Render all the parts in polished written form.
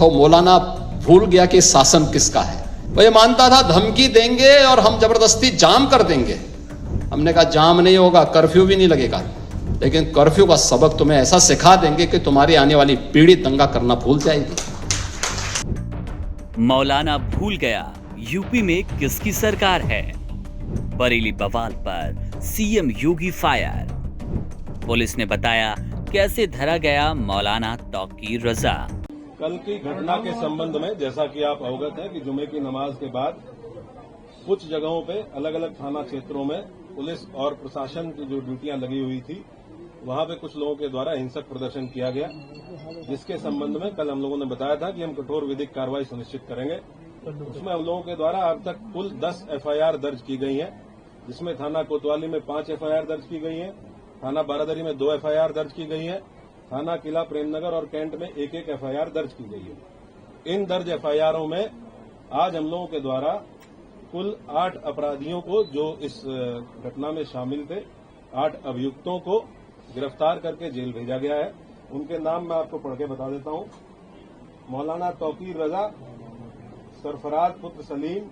तो मौलाना भूल गया कि शासन किसका है। वो ये मानता था धमकी देंगे और हम जबरदस्ती जाम कर देंगे। हमने कहा जाम नहीं होगा, कर्फ्यू भी नहीं लगेगा, लेकिन कर्फ्यू का सबक तुम्हें ऐसा सिखा देंगे कि तुम्हारी आने वाली पीढ़ी दंगा करना भूल जाएगी। मौलाना भूल गया यूपी में किसकी सरकार है। बरेली बवाल पर सीएम योगी फायर। पुलिस ने बताया कैसे धरा गया मौलाना तौकीर रजा। कल की घटना के संबंध में जैसा कि आप अवगत हैं कि जुमे की नमाज के बाद कुछ जगहों पे अलग अलग थाना क्षेत्रों में पुलिस और प्रशासन की जो ड्यूटियां लगी हुई थी, वहां पे कुछ लोगों के द्वारा हिंसक प्रदर्शन किया गया, जिसके संबंध में कल हम लोगों ने बताया था कि हम कठोर विधिक कार्रवाई सुनिश्चित करेंगे। उसमें हम लोगों के द्वारा अब तक कुल 10 एफआईआर दर्ज की गई हैं, जिसमें थाना कोतवाली में 5 एफआईआर दर्ज की गई हैं, थाना बारादरी में 2 एफआईआर दर्ज की गई है, थाना किला प्रेमनगर और कैंट में 1-1 एफआईआर दर्ज की गई है। इन दर्ज एफआईआरों में आज हम लोगों के द्वारा कुल 8 अपराधियों को, जो इस घटना में शामिल थे, 8 अभियुक्तों को गिरफ्तार करके जेल भेजा गया है। उनके नाम मैं आपको पढ़ के बता देता हूं। मौलाना तौकीर रजा, सरफराज पुत्र सलीम,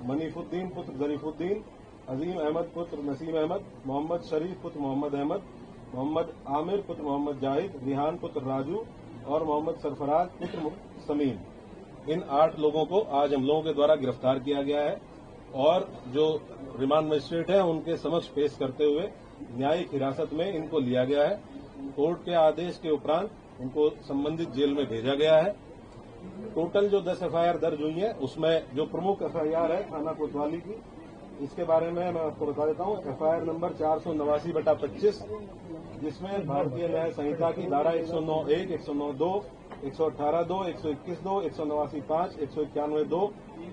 मनीफुद्दीन पुत्र जरीफुद्दीन, अजीम अहमद पुत्र नसीम अहमद, मोहम्मद शरीफ पुत्र मोहम्मद अहमद, मोहम्मद आमिर पुत्र मोहम्मद जाहिद, रिहान पुत्र राजू और मोहम्मद सरफराज पुत्र समीम। इन 8 लोगों को आज हम लोगों के द्वारा गिरफ्तार किया गया है और जो रिमांड मजिस्ट्रेट है उनके समक्ष पेश करते हुए न्यायिक हिरासत में इनको लिया गया है। कोर्ट के आदेश के उपरांत इनको संबंधित जेल में भेजा गया है। टोटल जो 10 एफआईआर दर्ज हुई है, उसमें जो प्रमुख एफआईआर है थाना कोतवाली की, इसके बारे में मैं आपको बता देता हूं। एफआईआर नंबर 489/25, जिसमें भारतीय न्याय संहिता की धारा 109(1), 109(2), 118(2), 121(2), 189(5), 191(2),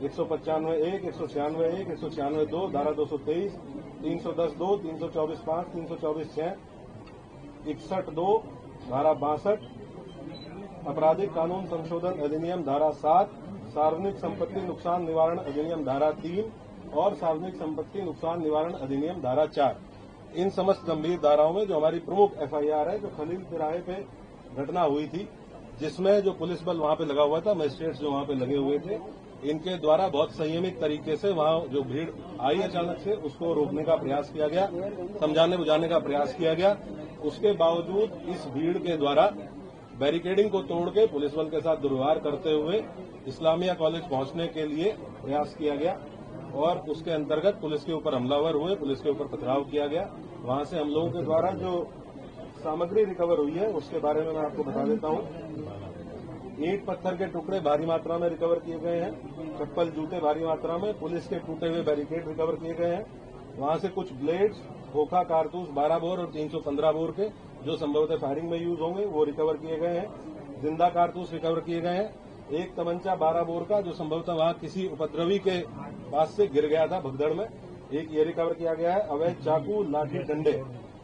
195(1), 196(1), 196(2), धारा 223, 310(2), 324(5), 324(6), 61(2), धारा 62, आपराधिक कानून संशोधन अधिनियम धारा 7, सार्वजनिक संपत्ति नुकसान निवारण अधिनियम धारा 3 और सार्वजनिक संपत्ति नुकसान निवारण अधिनियम धारा 4। इन समस्त गंभीर धाराओं में जो हमारी प्रमुख एफआईआर है, जो खलील तिराहे पे घटना हुई थी, जिसमें जो पुलिस बल वहां पे लगा हुआ था, मजिस्ट्रेट्स जो वहां पे लगे हुए थे, इनके द्वारा बहुत संयमित तरीके से वहां जो भीड़ आई अचानक से, उसको रोकने का प्रयास किया गया, समझाने बुझाने का प्रयास किया गया। उसके बावजूद इस भीड़ के द्वारा बैरिकेडिंग को तोड़ के पुलिस बल के साथ दुर्व्यवहार करते हुए इस्लामिया कॉलेज पहुंचने के लिए प्रयास किया गया और उसके अंतर्गत पुलिस के ऊपर हमलावर हुए, पुलिस के ऊपर पथराव किया गया। वहां से हम लोगों के द्वारा जो सामग्री रिकवर हुई है उसके बारे में मैं आपको बता देता हूं। ईंट पत्थर के टुकड़े भारी मात्रा में रिकवर किए गए हैं, चप्पल जूते भारी मात्रा में, पुलिस के टूटे हुए बैरिकेड रिकवर किए गए हैं। वहां से कुछ ब्लेड्स, खोखा कारतूस 12 बोर और 315 बोर के, जो संभवतः फायरिंग में यूज होंगे, वो रिकवर किए गए हैं। जिंदा कारतूस रिकवर किए गए हैं। एक तमंचा 12 बोर का, जो संभवतः वहां किसी उपद्रवी के पास से गिर गया था भगदड़ में, एक ये रिकवर किया गया है। अवैध चाकू, लाठी, डंडे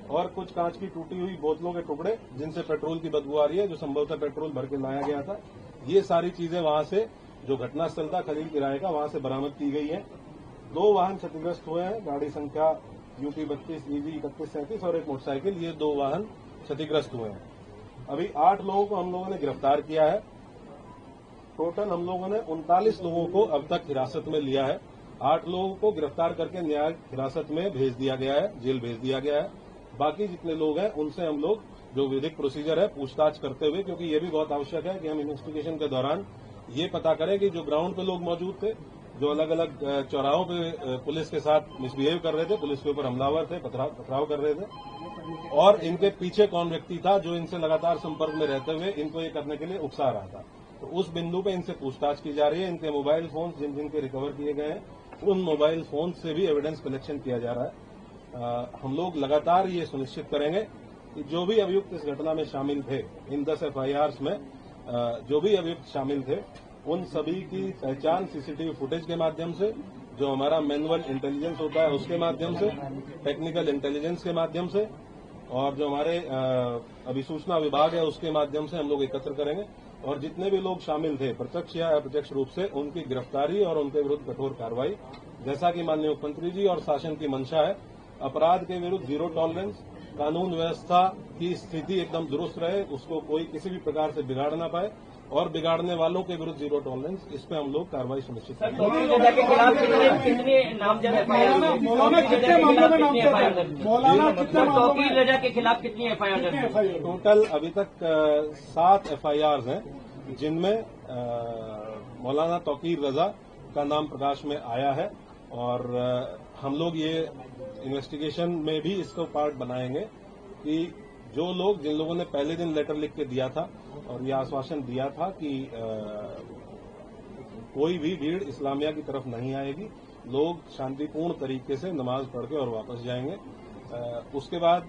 और कुछ कांच की टूटी हुई बोतलों के टुकड़े, जिनसे पेट्रोल की बदबू आ रही है, जो संभवतः पेट्रोल भर के लाया गया था। ये सारी चीजें वहां से, जो घटनास्थल था खलील किराए का, वहां से बरामद की गई है। 2 वाहन क्षतिग्रस्त हुए हैं, गाड़ी संख्या UP 32 EG 3137 और एक मोटरसाइकिल, ये 2 वाहन क्षतिग्रस्त हुए हैं। अभी 8 लोगों को हम लोगों ने गिरफ्तार किया है। टोटल हम लोगों ने 39 लोगों को अब तक हिरासत में लिया है। 8 लोगों को गिरफ्तार करके न्यायिक हिरासत में भेज दिया गया है, जेल भेज दिया गया है। बाकी जितने लोग हैं उनसे हम लोग जो विधिक प्रोसीजर है पूछताछ करते हुए, क्योंकि ये भी बहुत आवश्यक है कि हम इन्वेस्टिगेशन के दौरान ये पता करें कि जो ग्राउंड पे लोग मौजूद थे, जो अलग अलग चौराहों पे पुलिस के साथ मिसबिहेव कर रहे थे, पुलिस के ऊपर हमलावर थे, पथराव कर रहे थे, और इनके पीछे कौन व्यक्ति था जो इनसे लगातार संपर्क में रहते हुए इनको ये करने के लिए उकसा रहा था। तो उस बिंदु पे इनसे पूछताछ की जा रही है। इनके मोबाइल फोन जिन जिनके रिकवर किए गए हैं, उन मोबाइल फोन से भी एविडेंस कलेक्शन किया जा रहा है। हम लोग लगातार ये सुनिश्चित करेंगे कि जो भी अभियुक्त इस घटना में शामिल थे, इन 10 एफआईआर में जो भी अभियुक्त शामिल थे, उन सभी की पहचान सीसीटीवी फुटेज के माध्यम से, जो हमारा मैनुअल इंटेलिजेंस होता है उसके माध्यम से, टेक्निकल इंटेलिजेंस के माध्यम से, और जो हमारे अभिसूचना विभाग है उसके माध्यम से हम लोग एकत्र करेंगे। और जितने भी लोग शामिल थे प्रत्यक्ष या अप्रत्यक्ष रूप से, उनकी गिरफ्तारी और उनके विरुद्ध कठोर कार्रवाई, जैसा कि माननीय मुख्यमंत्री जी और शासन की मंशा है। अपराध के विरुद्ध 0 टॉलरेंस, कानून व्यवस्था की स्थिति एकदम दुरुस्त रहे, उसको कोई किसी भी प्रकार से बिगाड़ ना पाए, और बिगाड़ने वालों के विरुद्ध जीरो टॉलरेंस, इस पे हम लोग कार्रवाई सुनिश्चित करेंगे। मौलाना कितने मामलों में तौकीर रजा के खिलाफ कितनी एफआईआर? टोटल अभी तक 7 एफआईआर हैं, जिनमें मौलाना तौकीर रजा का नाम प्रकाश में आया है। और हम लोग ये इन्वेस्टिगेशन में भी इसको पार्ट बनाएंगे कि जो लोग, जिन लोगों ने पहले दिन लेटर लिख के दिया था और ये आश्वासन दिया था कि कोई भी भीड़ इस्लामिया की तरफ नहीं आएगी, लोग शांतिपूर्ण तरीके से नमाज पढ़ के और वापस जाएंगे। उसके बाद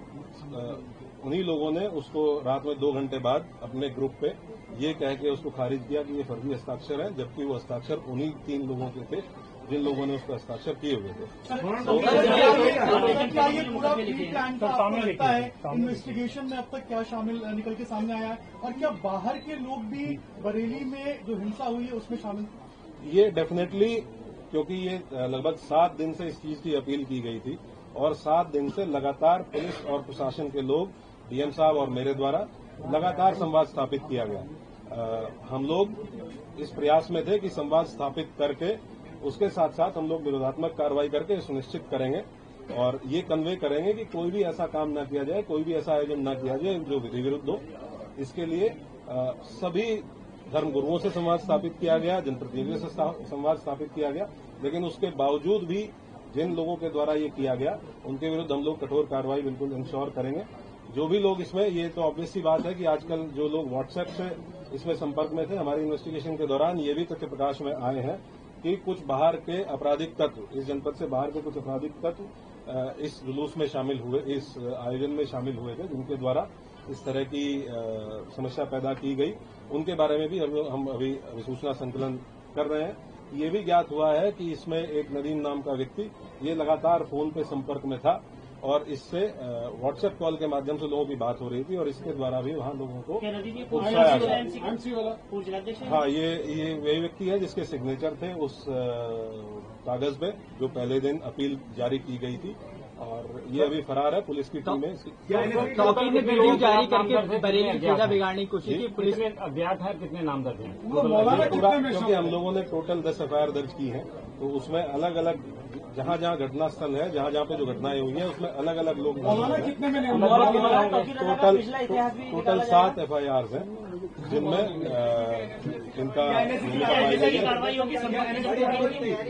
उन्हीं लोगों ने उसको रात में 2 घंटे बाद अपने ग्रुप पे ये कह के उसको खारिज किया कि ये फर्जी हस्ताक्षर है, जबकि वो हस्ताक्षर उन्हीं 3 लोगों के थे जिन लोगों ने उसको हस्ताक्षर किए हुए थे। क्या ये पूरा प्लान का आपको लगता है इन्वेस्टिगेशन में अब तक क्या शामिल निकल के सामने आया है, और क्या बाहर के लोग भी बरेली में जो हिंसा हुई है उसमें शामिल? ये डेफिनेटली, क्योंकि ये लगभग 7 दिन से इस चीज की अपील की गई थी और 7 दिन से लगातार पुलिस और प्रशासन के लोग, डीएम साहब और मेरे द्वारा लगातार संवाद स्थापित किया गया। हम लोग इस प्रयास में थे कि संवाद स्थापित करके उसके साथ साथ हम लोग विरोधात्मक कार्रवाई करके सुनिश्चित करेंगे और ये कन्वे करेंगे कि कोई भी ऐसा काम न किया जाए, कोई भी ऐसा आयोजन न किया जाए जो विधि विरुद्ध हो। इसके लिए सभी धर्मगुरुओं से संवाद स्थापित किया गया, जनप्रतिनिधियों से संवाद स्थापित किया गया, लेकिन उसके बावजूद भी जिन लोगों के द्वारा ये किया गया उनके विरुद्ध हम लोग कठोर कार्रवाई बिल्कुल इंश्योर करेंगे। जो भी लोग इसमें, ये तो ऑब्वियस सी बात है कि आजकल जो लोग व्हाट्सएप से इसमें संपर्क में थे, हमारी इन्वेस्टिगेशन के दौरान ये भी तथ्य प्रकाश में आए हैं कि कुछ बाहर के आपराधिक तत्व, इस जनपद से बाहर के कुछ आपराधिक तत्व इस जुलूस में शामिल हुए, इस आयोजन में शामिल हुए थे, जिनके द्वारा इस तरह की समस्या पैदा की गई। उनके बारे में भी हम अभी सूचना संकलन कर रहे हैं। ये भी ज्ञात हुआ है कि इसमें एक नदीम नाम का व्यक्ति ये लगातार फोन पे संपर्क में था और इससे व्हाट्सएप कॉल के माध्यम से लोगों की बात हो रही थी और इसके द्वारा भी वहां लोगों को उकसाया गया। हाँ, ये वही व्यक्ति है जिसके सिग्नेचर थे उस कागज पे जो पहले दिन अपील जारी की गई थी और ये अभी फरार है। पुलिस की टीम है। तौकीर ने वीडियो जारी करके बरेली की पूजा बिगाड़ने की कोशिश की। पुलिस में अज्ञात है, कितने नाम दर्ज हैं? पूरा, क्योंकि हम लोगों ने टोटल 10 एफआईआर दर्ज की है, तो उसमें अलग अलग जहां जहां घटना स्थल है, जहां जहां पे जो घटनाएं हुई है, उसमें अलग अलग लोग टोटल 7 एफआईआर हैं, जिनमें इनका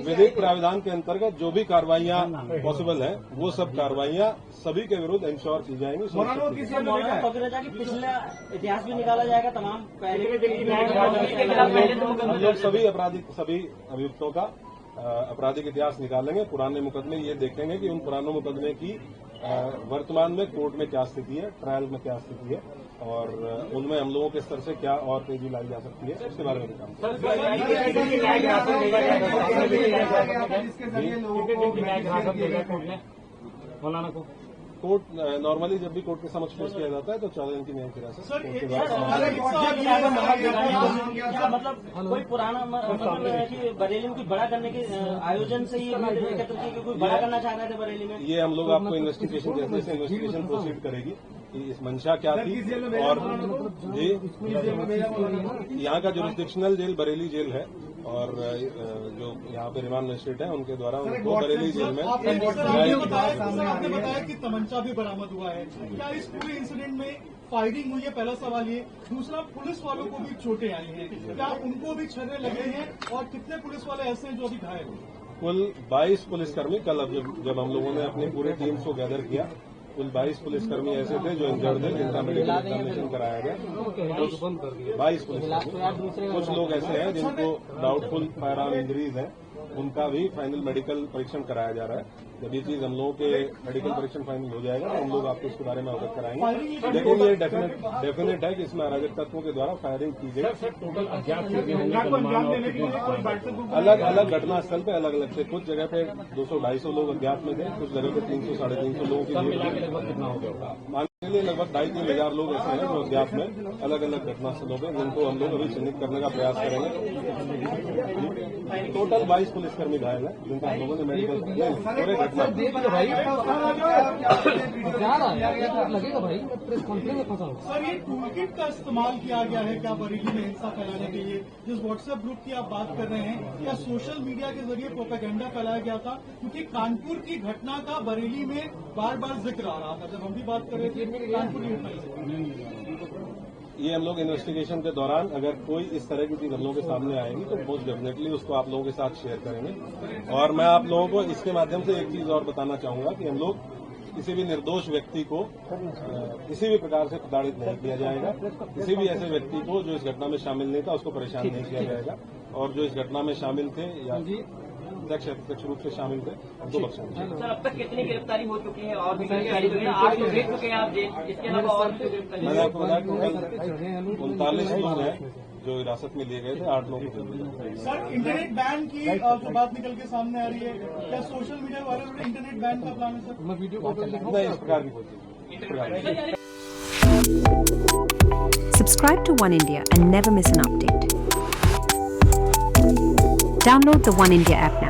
विधिक प्राविधान के अंतर्गत जो भी कार्रवाइयां पॉसिबल है वो सब कार्रवाइयां सभी के विरुद्ध इंश्योर की जाएंगी। पिछला इतिहास भी निकाला जाएगा तमाम हम लोग सभी अभियुक्तों का आपराधिक इतिहास निकालेंगे, पुराने मुकदमे ये देखेंगे कि उन पुराने मुकदमे की वर्तमान में कोर्ट में क्या स्थिति है, ट्रायल में क्या स्थिति है और उनमें हम लोगों के स्तर से क्या और तेजी लाई जा सकती है, उसके बारे में भी काम मौलाना को कोर्ट नॉर्मली जब भी कोर्ट के समक्ष पेश किया जाता है तो 14 दिन की न्यायिक हिरासत मतलब कोई पुराना मतलब कि बरेली में बड़ा करने के आयोजन से ही कोई बड़ा करना चाह रहे थे बरेली में। ये हम लोग आपको इन्वेस्टिगेशन जैसे जैसे इन्वेस्टिगेशन प्रोसीड करेगी कि इस मंशा क्या थी और जी यहाँ का जुरिस्डिक्शनल जेल बरेली जेल है और जो यहाँ पे रिमांड मजिस्ट्रेट है उनके द्वारा उनको बरेली जेल में आपने बताया कि तमंचा भी बरामद हुआ है। क्या इस पूरे इंसिडेंट में फायरिंग हुई है? पहला सवाल ये। दूसरा, पुलिस वालों को भी चोटें आई हैं, क्या उनको भी छर्रे लगे हैं और कितने पुलिस वाले ऐसे हैं जो अभी घायल हैं? कुल 22 पुलिसकर्मी, कल जब हम लोगों ने अपनी पूरी टीम को गैदर किया, कुल 22 पुलिसकर्मी ऐसे थे जो इंजर्ड थे, जिनका मेडिकल एग्जामिनेशन कराया गया। 22 पुलिसकर्मी, कुछ लोग ऐसे हैं जिनको डाउटफुल फायर आर्म इंजरीज है, उनका भी फाइनल मेडिकल परीक्षण कराया जा रहा है। जब ये चीज हम लोगों के मेडिकल परीक्षण फाइनल हो जाएगा तो हम लोग आपको इसके बारे में अवगत कराएंगे। लेकिन ये डेफिनेट है कि इसमें अराजक तत्वों के द्वारा फायरिंग की गई। अलग अलग घटना स्थल पे अलग अलग थे, कुछ जगह पे 200-250 लोग अज्ञात में थे, कुछ जगह पे 300-350 लोगों की भीड़। के लिए लगभग 2.5-3 हजार लोग ऐसे हैं जो अज्ञात में अलग अलग घटना स्थलों पे, जिनको हम लोग अभी चिन्हित करने का प्रयास करेंगे। टोटल 22 पुलिसकर्मी घायल हैं, जिनको हम लोगों ने मेडिकल पूरे घटना लगेगा भाई प्रेस कॉन्फ्रेंस में फंसा हूं। सर, ये टूल किट का इस्तेमाल किया गया है क्या बरेली में हिंसा फैलाने के लिए? जिस व्हाट्सएप ग्रुप की आप बात कर रहे हैं, क्या सोशल मीडिया के जरिए प्रोपेगेंडा फैलाया गया था? क्योंकि कानपुर की घटना का बरेली में बार बार जिक्र आ रहा था, जब हम भी बात कर रहे थे कानपुर की घटना की। ये हम लोग इन्वेस्टिगेशन के दौरान अगर कोई इस तरह की चीज हम लोगों के सामने आएगी तो मोस्ट डेफिनेटली उसको आप लोगों के साथ शेयर करेंगे। और मैं आप लोगों को इसके माध्यम से एक चीज और बताना चाहूंगा कि हम लोग किसी भी निर्दोष व्यक्ति को किसी भी प्रकार से प्रताड़ित नहीं किया जाएगा। किसी भी ऐसे व्यक्ति को जो इस घटना में शामिल नहीं था उसको परेशान नहीं किया जाएगा, और जो इस घटना में शामिल थे या प्रत्यक्ष रूप से शामिल थे उनको बख्शा नहीं जाएगा। सर, अब तक कितनी गिरफ्तारी हो चुकी है और भी गिरफ्तारी हुई है? 8 लोग भेज चुके हैं आप जेल, इसके अलावा और भी गिरफ्तारी? मैंने आपको बताया टोटल 39 लोग हैं जो हिरासत में लिए गए थे, 8 लोग। सर, इंटरनेट बैन की जो बात निकल के सामने आ रही है, क्या सोशल मीडिया वाले इंटरनेट बैन का प्लान है सर? मैं वीडियो कॉल नहीं, इस प्रकार की कोई चीज नहीं। Subscribe to One India and never miss an update. Download the One India app now.